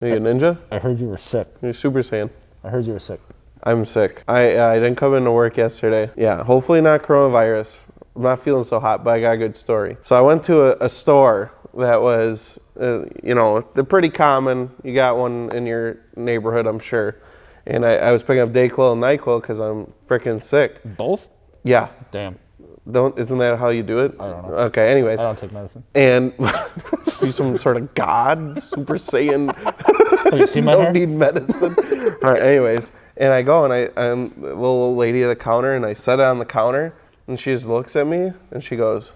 Are you a ninja? I heard you were sick. You're Super Saiyan. I heard you were sick. I'm sick. I didn't come into work yesterday. Yeah, hopefully not coronavirus. I'm not feeling so hot, but I got a good story. So I went to a store that was, they're pretty common. You got one in your neighborhood, I'm sure. And I was picking up Dayquil and NyQuil because I'm freaking sick. Both? Yeah. Damn. Isn't that how you do it? I don't know. Okay, anyways. I don't take medicine. And you some sort of god, Super Saiyan. Have you seen my hair? Don't need medicine. All right, anyways. And I go and I'm the little lady at the counter and I set it on the counter and she just looks at me and she goes,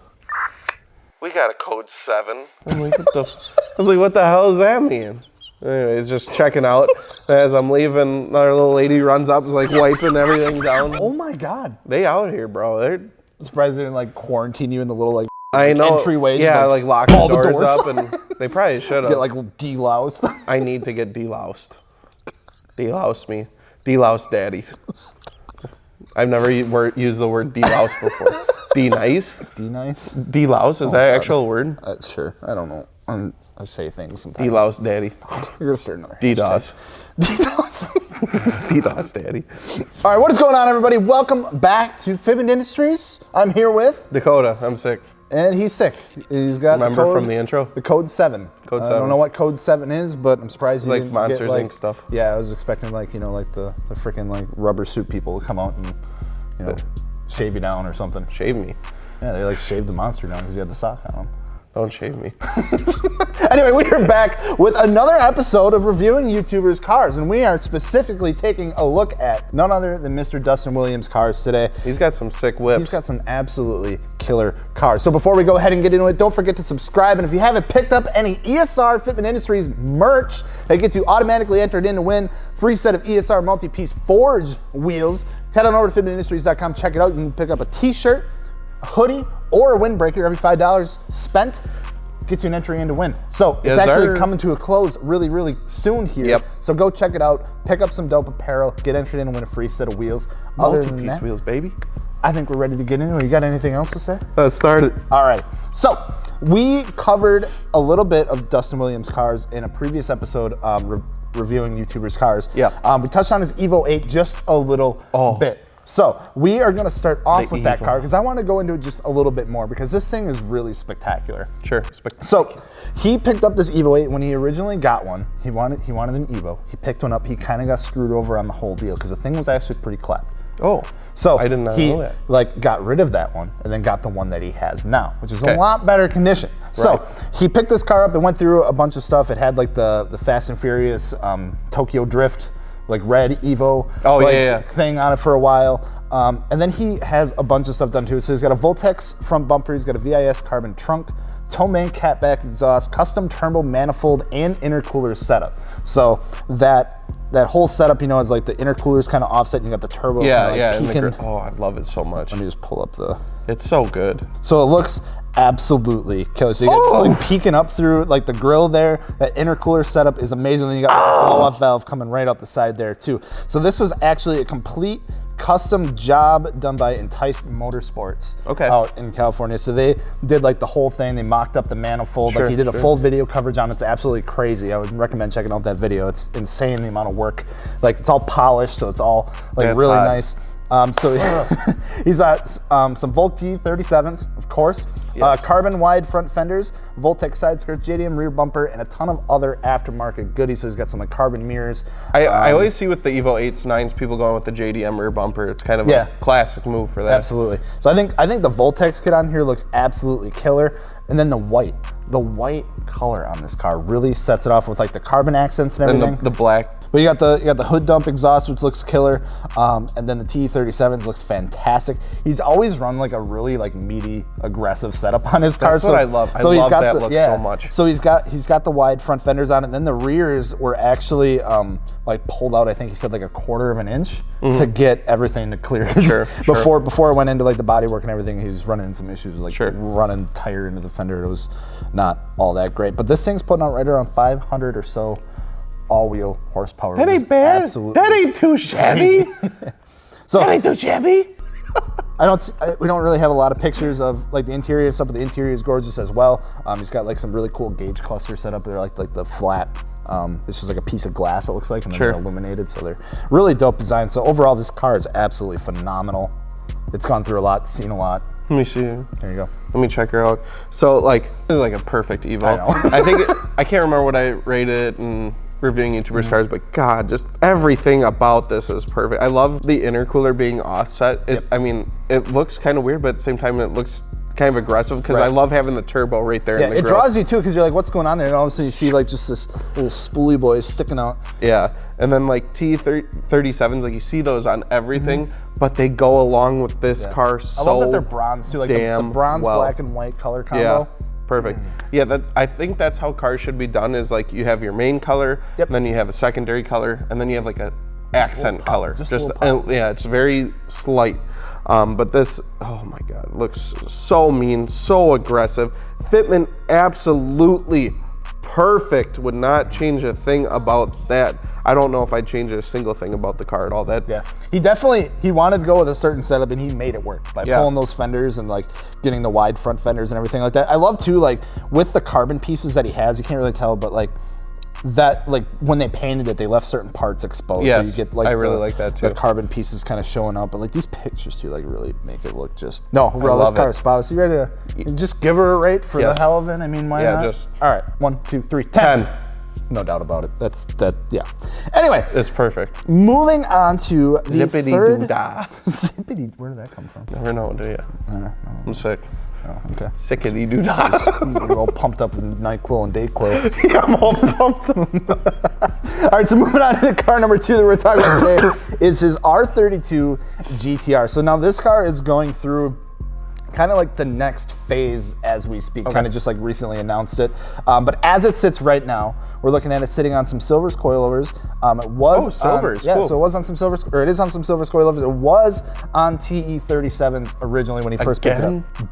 "We got a code 7. I'm like, what the hell does that mean? Anyways, just checking out. As I'm leaving, another little lady runs up, is like wiping everything down. Oh my God. They out here, bro. They're surprised they didn't like quarantine you in the little I know. entryways. Yeah, like lock the doors up, and they probably should have. Get like deloused. I need to get deloused. Delouse me. Delouse daddy. I've never used the word delouse before. D-nice? D-nice? Delouse, is that an actual word? Sure, I don't know. I say things sometimes. Delouse daddy. You're gonna start another DDoS. DDoS. DDoS daddy. All right, what is going on, everybody? Welcome back to Fitment Industries. I'm here with Dakota. I'm sick. And he's sick. He's got Remember from the intro? The code 7. Code 7. I don't know what code 7 is, but I'm surprised it's like Monsters Inc. stuff. Yeah, I was expecting like the freaking rubber suit people to come out and shave you down or something. Shave me. Yeah, they shaved the monster down because you had the sock on him. Don't shave me. Anyway, we are back with another episode of Reviewing YouTubers' Cars, and we are specifically taking a look at none other than Mr. Dustin Williams' cars today. He's got some sick whips. He's got some absolutely killer cars. So before we go ahead and get into it, don't forget to subscribe, and if you haven't picked up any ESR Fitment Industries merch that gets you automatically entered in to win free set of ESR multi-piece forged wheels, head on over to fitmentindustries.com, check it out. You can pick up a t-shirt, a hoodie, or a windbreaker. Every $5 spent gets you an entry in to win. So it's actually coming to a close really, really soon here. Yep. So go check it out, pick up some dope apparel, get entered in and win a free set of wheels. Other than that, wheels, baby. I think we're ready to get into it. You got anything else to say? Let's start it. All right. So we covered a little bit of Dustin Williams' cars in a previous episode reviewing YouTubers' cars. Yeah. We touched on his Evo 8 just a little bit. So we are going to start off with that car because I want to go into it just a little bit more because this thing is really spectacular. Sure. So he picked up this Evo 8 when he originally got one. He wanted an Evo. He picked one up. He kind of got screwed over on the whole deal because the thing was actually pretty clapped. Oh. So I did not know that. He got rid of that one and then got the one that he has now, which is a lot better condition. So he picked this car up and went through a bunch of stuff. It had like the Fast and Furious Tokyo Drift, like red Evo thing on it for a while. And then he has a bunch of stuff done too. So he's got a Voltex front bumper, he's got a VIS carbon trunk, toe main catback exhaust, custom turbo manifold, and intercooler setup. So that whole setup, is like the intercooler's kind of offset, and you got the turbo. I love it so much. Let me just pull up It's so good. So it looks absolutely killer. So you got like peeking up through like the grill there. That intercooler setup is amazing. Then you got the blow-off valve coming right out the side there too. So this was actually a complete custom job done by Enticed Motorsports out in California. So they did like the whole thing. They mocked up the manifold. He did a full video coverage on it. It's absolutely crazy. I would recommend checking out that video. It's insane the amount of work. Like it's all polished, so it's all like really nice. So he's got some Volt T37s, of course, carbon wide front fenders, Voltex side skirts, JDM rear bumper, and a ton of other aftermarket goodies. So he's got some like carbon mirrors. I always see with the Evo 8s, 9s, people going with the JDM rear bumper. It's kind of a classic move for that. Absolutely. So I think the Voltex kit on here looks absolutely killer. And then the white color on this car really sets it off with like the carbon accents and everything. And the black. But you got the hood dump exhaust, which looks killer. And then the T37s looks fantastic. He's always run like a really like meaty, aggressive setup on his car. That's what I love. I love that look so much. So he's got the wide front fenders on it. And then the rears were actually like pulled out, I think he said like a 1/4 of an inch to get everything to clear. Before it went into like the bodywork and everything, he was running into some issues like running tire into the fender. It was not all that great. But this thing's putting out right around 500 or so all-wheel horsepower. That ain't bad. That ain't too shabby. That ain't too shabby. We don't really have a lot of pictures of like the interior stuff, but the interior is gorgeous as well. He's got like some really cool gauge clusters set up there, like the flat It's just like a piece of glass, it looks like, and then they're illuminated, so they're really dope design. So overall, this car is absolutely phenomenal. It's gone through a lot, seen a lot. Let me see. There you go. Let me check her out. So like, this is like a perfect Evo. I know. I think, I can't remember what I rated and reviewing YouTubers cars, but God, just everything about this is perfect. I love the intercooler being offset. I mean, it looks kind of weird, but at the same time, it looks kind of aggressive because I love having the turbo right there in the it grill. draws you too because you're like, what's going on there? And all of a sudden you see like just this little spoolie boy sticking out. Yeah, and then like T37s, like you see those on everything, but they go along with this car so I love that they're bronze too, like the bronze, black, and white color combo. Yeah, perfect. Yeah, I think that's how cars should be done. Is like you have your main color, and then you have a secondary color, and then you have like a accent color. Yeah, it's very slight. But this, oh my God, looks so mean, so aggressive. Fitment, absolutely perfect. Would not change a thing about that. I don't know if I'd change a single thing about the car at all. He wanted to go with a certain setup and he made it work by pulling those fenders and like getting the wide front fenders and everything like that. I love too, like with the carbon pieces that he has, you can't really tell, but like that, like when they painted it, they left certain parts exposed. Yes, so you get like I really like that too. The carbon pieces kind of showing up, but like these pictures too, like really make it look just. No, bro, this car is spotless. You ready to just give her a rate for the hell of it? I mean, why not? All right, 1, 2, 3, 10. No doubt about it. Yeah. Anyway, it's perfect. Moving on to the Zippity-doo-dah. Zippity, where did that come from? Never know, do you? No. I'm sick. Oh, okay. Sickity-doo-dah. You're all pumped up with NyQuil and DayQuil. Yeah, I'm all pumped up. All right, so moving on to car number 2 that we're talking about today is his R32 GTR. So now this car is going through kind of like the next phase as we speak, kind of just like recently announced it. But as it sits right now, we're looking at it sitting on some Silvers coilovers. It was Silvers, cool. So it was on some Silvers, or it is on some Silvers coilovers. It was on TE37s originally when he first picked it up.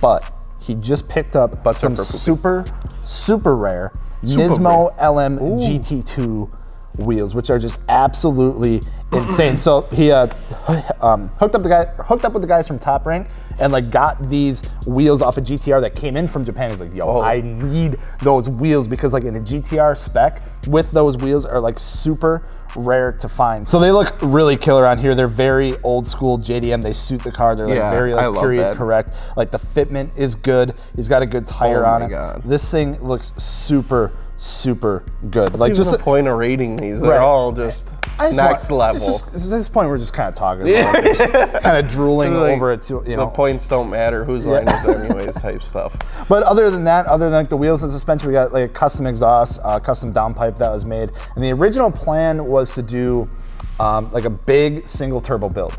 But he just picked up some super rare Nismo LM GT2 wheels, which are just absolutely insane. So he hooked up with the guys from Top Rank and like got these wheels off a GTR that came in from Japan. He's like, yo, I need those wheels because like in a GTR spec with those wheels are like super rare to find. So they look really killer on here. They're very old school JDM. They suit the car. They're like very like period correct. Like the fitment is good. He's got a good tire on it. This thing looks super good. Like just the point of rating these. They're all just next level. At this point, we're just kind of talking about it, kind of drooling over it too. You know, the points don't matter. Whose line is it anyways? Type stuff. But other than that, other than like the wheels and suspension, we got like a custom exhaust, custom downpipe that was made, and the original plan was to do like a big single turbo build.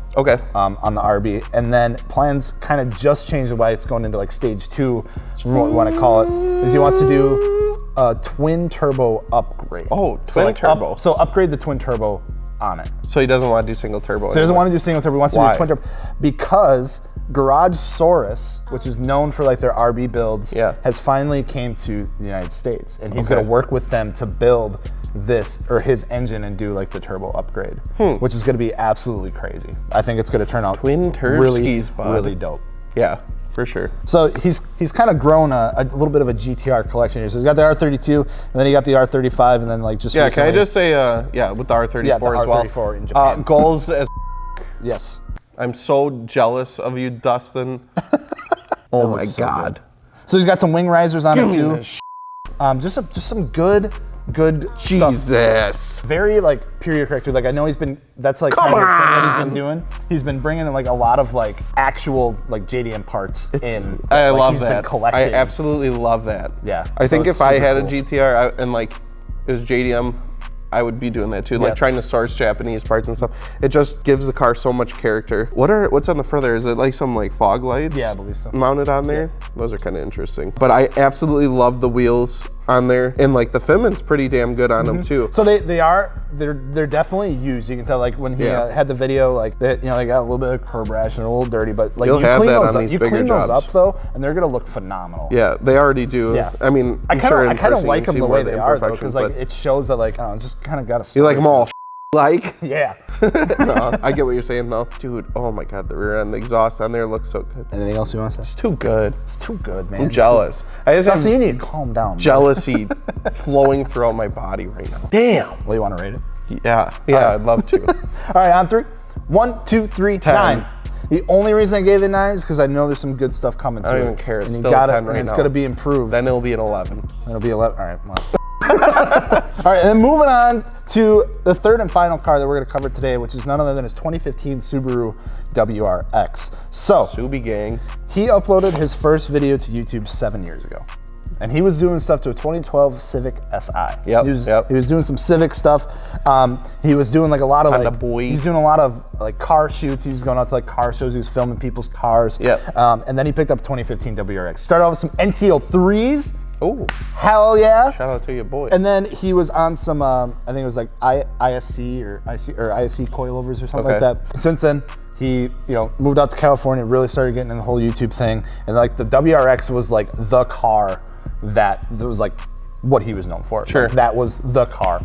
On the RB, and then plans kind of just changed the way it's going into like stage 2, what we want to call it, is he wants to do a twin turbo upgrade. Twin turbo. So upgrade the twin turbo on it. So he doesn't want to do single turbo. So he doesn't want to do single turbo. He wants to do twin turbo because Garage Saurus, which is known for like their RB builds, has finally came to the United States, and he's going to work with them to build this or his engine and do like the turbo upgrade, which is going to be absolutely crazy. I think it's going to turn out twin turbo really dope. Yeah. For sure. So he's kind of grown a little bit of a GTR collection here. So he's got the R32, and then he got the R35, and then like just recently, can I just say with the R34 as well. R34 in Japan. Goals as yes. I'm so jealous of you, Dustin. Oh my God. So he's got some wing risers on it too. Just some good Jesus. Stuff. Very like period correct. Like I know that's like kind of the thing that he's been doing. He's been bringing in like a lot of like actual like JDM parts in. I love he's that. Been collecting. I absolutely love that. Yeah. I think if I had a GTR and like it was JDM, I would be doing that too, like trying to source Japanese parts and stuff. It just gives the car so much character. What's on the front there? Is it like some like fog lights? Yeah, I believe so. Mounted on there? Yeah. Those are kind of interesting. But I absolutely love the wheels on there, and like the Fitment's pretty damn good on them too. So they're definitely used. You can tell like when he had the video, like they got a little bit of curb rash and a little dirty, but like you clean those up though, and they're gonna look phenomenal. Yeah, they already do. Yeah. I mean, I kind of like them the way they are though, because like it shows that like it's just kind of got a. You like them all like? Yeah. No, I get what you're saying though. Dude, oh my God, the rear end, the exhaust on there looks so good. Anything else you want to say? It's too good. It's too good, man. I'm jealous. I just Dustin, you have need to calm down. jealousy flowing throughout my body right now. Damn. Well, you want to rate it? Yeah, I'd love to. All right, on 3. 1, 2, 3, 10. 9. The only reason I gave it 9 is because I know there's some good stuff coming to it. I don't even care. It's and you still got 10 it, right and it's now. going to be improved. Then it'll be an 11. It'll be 11. All right, well. All right, and then moving on to the third and final car that we're going to cover today, which is none other than his 2015 Subaru WRX. So, Subi gang. he uploaded his first video to YouTube 7 years ago. And he was doing stuff to a 2012 Civic Si. Yep, He was doing some Civic stuff. He was doing like a lot of Honda like, boy. he was doing a lot of like car shoots. He was going out to like car shows. He was filming people's cars. Yep. And then he picked up 2015 WRX. Started off with some NTL3s. Oh, Hell yeah. shout out to your boy. And then he was on some, I think it was like ISC or ISC coilovers or something like Okay. that. Since then, he moved out to California, really started getting in the whole YouTube thing, and like the WRX was like the car that was like what he was known for. Sure. Like, that was the car.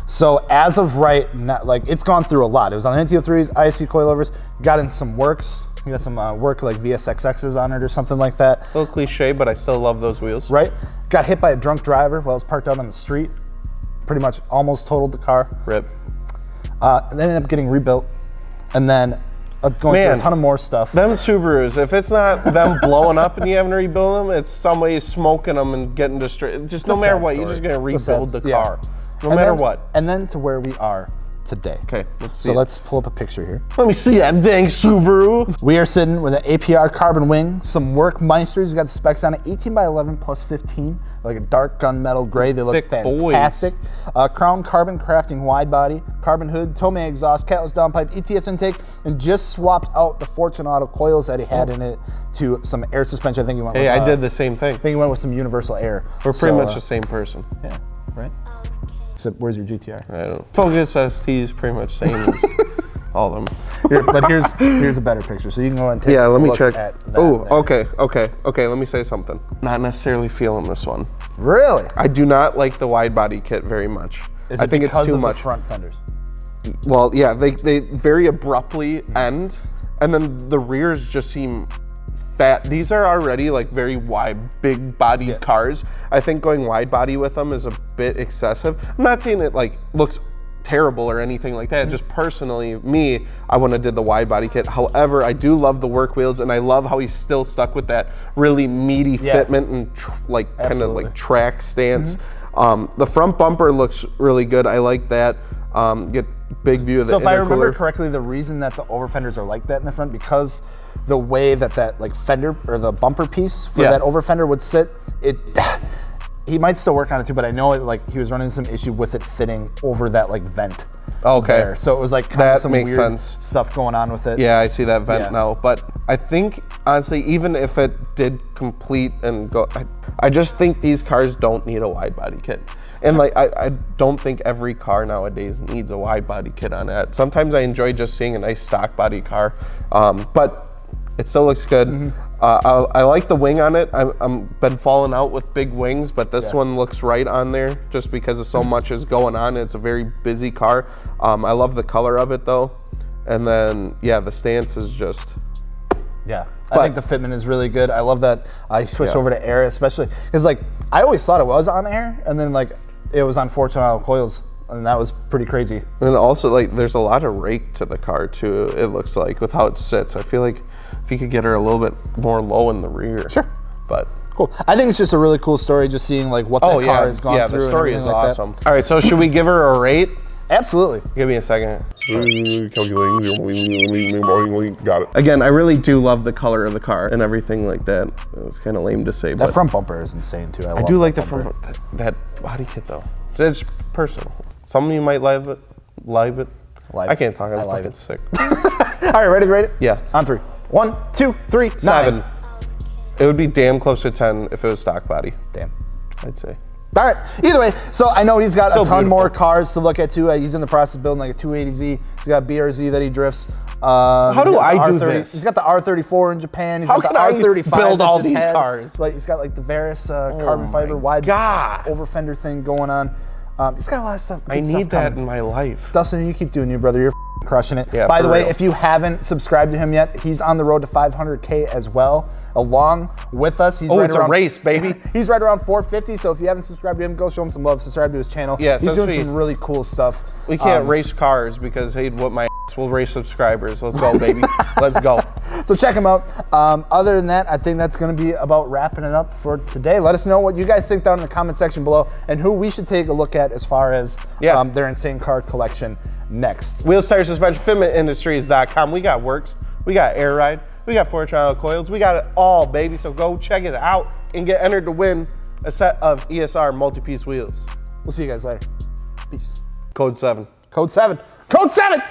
So as of right now, like it's gone through a lot. It was on NTO3s, ISC coilovers, got in some works. He got some work like VSXXs on it or something like that. A little cliche, but I still love those wheels. Right? Got hit by a drunk driver while it was parked out on the street. Pretty much almost totaled the car. Rip. And then ended up getting rebuilt. And then going through a ton of more stuff. Them Subarus, if it's not them blowing up and you haven't rebuilt them, it's somebody smoking them and getting destroyed. Just no matter what, you're just going to rebuild the car. No matter what. And then to where we are today. Okay, let's see. So let's pull up a picture here. Let me see that dang Subaru. We are sitting with an APR carbon wing, some Workmeisters. He's got specs on it, 18 by 11 plus 15, like a dark gunmetal gray. They look Thick fantastic. Crown carbon crafting wide body, carbon hood, Tomei exhaust, catless downpipe, ETS intake, and just swapped out the Fortunato coils that he had in it to some air suspension. I think he went with, Hey, I did the same thing. I think he went with some universal air. We're pretty much the same person. Yeah, right? Except where's your GTR? I don't. Focus ST is pretty much same as all of them. But here's a better picture, so you can go and take Yeah, let a me look check. at that Oh, there. okay. Let me say something. Not necessarily feeling this one. Really? I do not like the wide body kit very much. Is I it think it's because too of much. the front fenders? Well, yeah, they very abruptly end, and then the rears just seem fat. These are already like very wide, big bodied cars. I think going wide body with them is a bit excessive. I'm not saying it like looks terrible or anything like that. Just personally, me, I wouldn't have did the wide body kit. However, I do love the work wheels, and I love how he's still stuck with that really meaty fitment and like kind of like track stance. The front bumper looks really good. I like that. Get big view of the So if I remember intercooler. correctly, the reason that the over fenders are like that in the front, because the way that like fender or the bumper piece for that over fender would sit, he might still work on it too, but I know like he was running some issue with it fitting over that like vent. Okay. There. So it was like kind That of some makes weird sense. stuff going on with it. Yeah, I see that vent Yeah. now. But I think, honestly, even if it did complete and go, I just think these cars don't need a wide body kit. And like, I don't think every car nowadays needs a wide body kit on it. Sometimes I enjoy just seeing a nice stock body car, but it still looks good. I like the wing on it. I'm been falling out with big wings, but this one looks right on there just because of so much is going on. It's a very busy car. I love the color of it though. And then, yeah, the stance is just... Yeah, I think the fitment is really good. I love that I switched over to air, especially because like I always thought it was on air, and then like it was on Fortunato coils, and that was pretty crazy. And also, like, there's a lot of rake to the car too. It looks like with how it sits. I feel like if you could get her a little bit more low in the rear. Sure. But Cool. I think it's just a really cool story, just seeing like what that car has gone through. the story and is everything like awesome. All right, so should we give her a rate? Absolutely. Give me a second. Got it. Again, I really do love the color of the car and everything like that. It was kind of lame to say, That but front bumper is insane too. I do like the front that body kit though. It's personal. Some of you might live it. I can't talk. I'm fucking sick. All right, ready to rate it? Yeah. On 3. 1, 2, 3, 7. 9. It would be damn close to 10 if it was stock body. Damn. I'd say. All right. Either way, so I know he's got So a ton beautiful. more cars to look at too. He's in the process of building like a 280Z. He's got a BRZ that he drifts. How do I do this? He's got the R34 in Japan. He's How got can the I R35 build that all just these had, cars? Like he's got like the Varus carbon my fiber wide God. over fender thing going on. He's got a lot of stuff. I good stuff need that coming. in my life. Dustin, you keep doing you, brother. You're crushing it. Yeah, By the for way, real. if you haven't subscribed to him yet, he's on the road to 500K as well, along with us. He's It's a race, baby. He's right around 450, so if you haven't subscribed to him, go show him some love. Subscribe to his channel. Yeah, he's so doing sweet. some really cool stuff. We can't race cars because he'd whoop my ass. We'll race subscribers. Let's go, baby. Let's go. So check him out. Other than that, I think that's going to be about wrapping it up for today. Let us know what you guys think down in the comment section below and who we should take a look at as far as their insane car collection next. Wheels, tire, suspension, fitmentindustries.com. We got works. We got air ride. We got 4-channel coils. We got it all, baby. So go check it out and get entered to win a set of ESR multi-piece wheels. We'll see you guys later. Peace. Code 7. Code 7. Code 7!